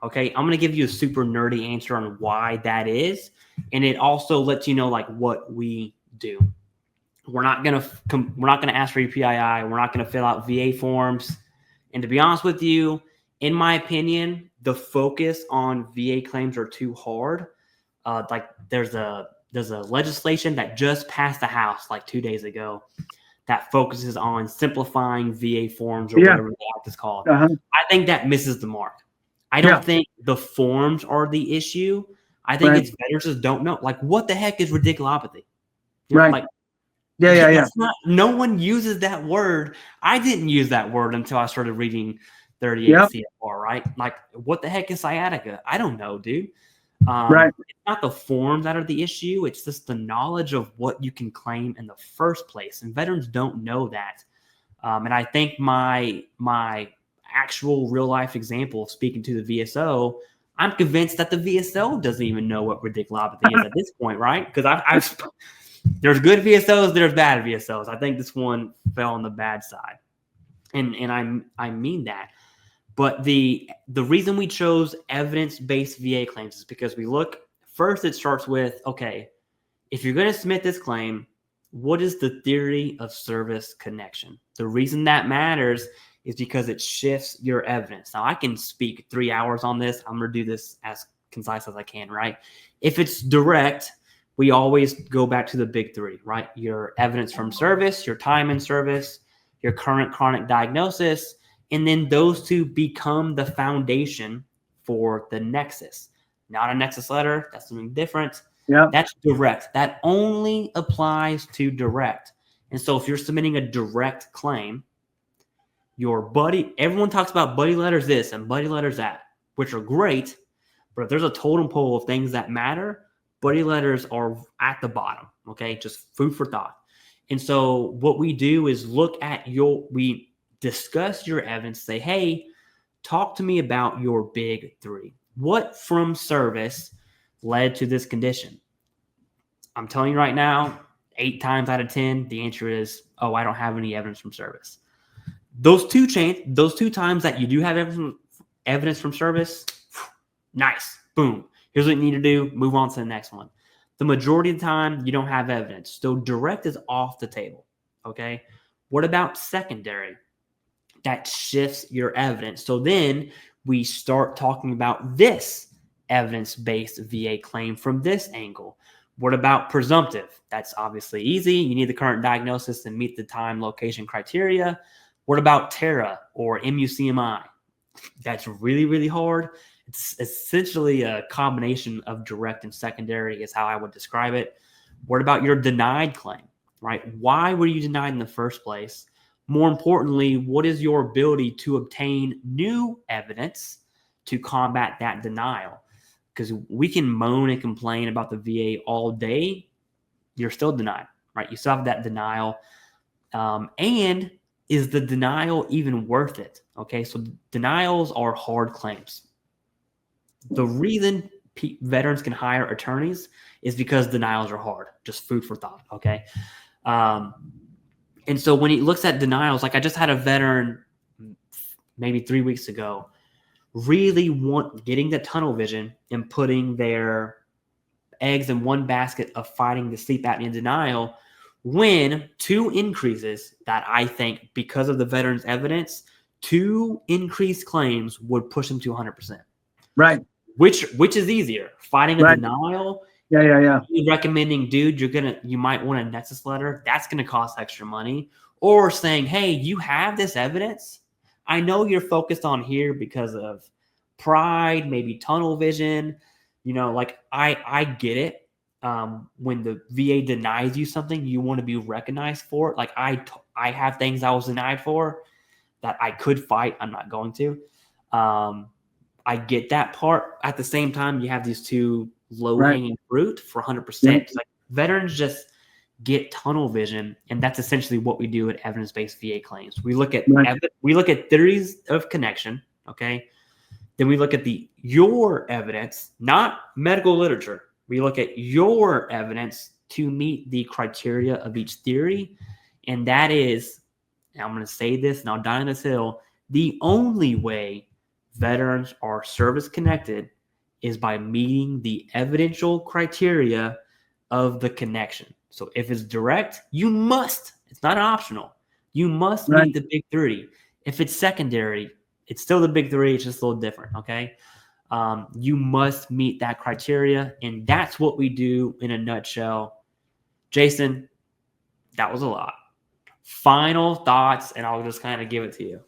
Okay, I'm going to give you a super nerdy answer on why that is, and it also lets you know like what we do. We're not going to ask for your PII. We're not going to fill out VA forms. And to be honest with you, in my opinion, the focus on VA claims are too hard. Like there's a legislation that just passed the House like 2 days ago that focuses on simplifying VA forms or whatever the act is called. I think that misses the mark. I don't think the forms are the issue. I think it's veterans just don't know. Like, what the heck is radiculopathy? You know, like, no one uses that word. I didn't use that word until I started reading 38 CFR, right? Like, what the heck is sciatica? I don't know, dude. It's not the forms that are the issue. It's just the knowledge of what you can claim in the first place. And veterans don't know that. And I think my actual real life example of speaking to the VSO, I'm convinced that the VSO doesn't even know what radiculopathy is at this point, right? Because I've there's good VSOs, there's bad VSOs. I think this one fell on the bad side, and I mean that. But the reason we chose evidence-based VA claims is because we look first. It starts with, okay, if you're going to submit this claim, what is the theory of service connection? The reason that matters is because it shifts your evidence. Now, I can speak 3 hours on this. I'm going to do this as concise as I can, right? If it's direct, we always go back to the big three, right? Your evidence from service, your time in service, your current chronic diagnosis, and then those two become the foundation for the nexus. Not a nexus letter. That's something different. That's direct. That only applies to direct. And so if you're submitting a direct claim, everyone talks about buddy letters this and buddy letters that, which are great. But if there's a totem pole of things that matter, buddy letters are at the bottom. Okay. Just food for thought. And so what we do is we discuss your evidence, say, hey, talk to me about your big three. What from service led to this condition? I'm telling you right now, 8 times out of 10, the answer is, oh, I don't have any evidence from service. Those two times that you do have evidence from service, nice, boom. Here's what you need to do, move on to the next one. The majority of the time, you don't have evidence. So direct is off the table, okay? What about secondary? That shifts your evidence. So then we start talking about this evidence-based VA claim from this angle. What about presumptive? That's obviously easy. You need the current diagnosis and meet the time, location criteria. What about TERA or MUCMI? That's really, really hard. It's essentially a combination of direct and secondary is how I would describe it. What about your denied claim, right? Why were you denied in the first place? More importantly, what is your ability to obtain new evidence to combat that denial? Because we can moan and complain about the VA all day. You're still denied, right? You still have that denial. And is the denial even worth it? Okay, so denials are hard claims. The reason veterans can hire attorneys is because denials are hard. Just food for thought, okay? And so when he looks at denials, like I just had a veteran maybe 3 weeks ago really getting the tunnel vision and putting their eggs in one basket of fighting the sleep apnea denial when 2 increases that I think because of the veteran's evidence, 2 increased claims would push them to 100%. Right. Which is easier, fighting a denial? Recommending, dude, you might want a nexus letter. That's going to cost extra money. Or saying, hey, you have this evidence. I know you're focused on here because of pride, maybe tunnel vision. You know, like I get it. When the VA denies you something, you want to be recognized for it. Like I have things I was denied for that I could fight. I'm not going to. I get that part. At the same time, you have these 2 low-hanging fruit for 100%. Like veterans just get tunnel vision, and that's essentially what we do at evidence-based VA claims. We look at theories of connection, okay? Then we look at your evidence, not medical literature. We look at your evidence to meet the criteria of each theory, and that is, and I'm going to say this, and I'll die on this hill, the only way veterans are service connected is by meeting the evidential criteria of the connection. So if it's direct, you must, it's not optional. You must meet the big three. If it's secondary, it's still the big three. It's just a little different. Okay. You must meet that criteria. And that's what we do in a nutshell. Jason, that was a lot. Final thoughts, and I'll just kind of give it to you.